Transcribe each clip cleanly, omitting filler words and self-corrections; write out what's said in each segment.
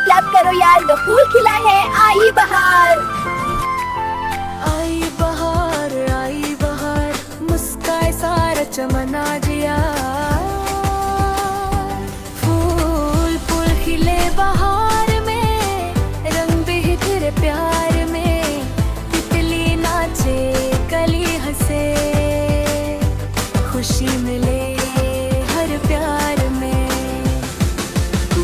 Clap करो यार, लो फूल खिला है, आई बहार। आई बहार, मुस्काए सारा चमन आज यार। फूल फूल खिले बहार में, रंग भी तेरे प्यार में। तितली नाचे कली हंसे, खुशी मिले हर प्यार में।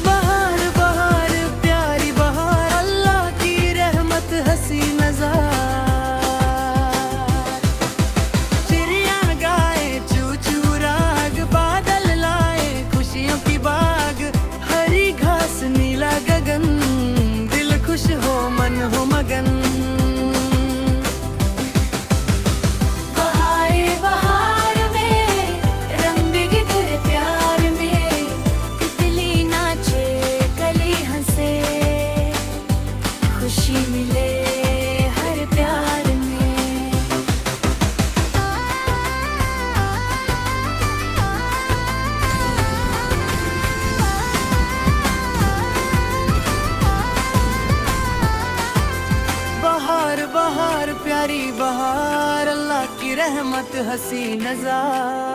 बहार बहार प्यारी बहार, अल्लाह की रहमत हंसी नज़ार। चिड़िया गाए चू चू राग, बादल लाए खुशियों की बाग। हरी घास नीला गगन, दिल खुश हो मन हो मगन। खुशी मिले हर प्यार में। बहार बहार प्यारी बहार, अल्लाह की रहमत हंसी नज़ार।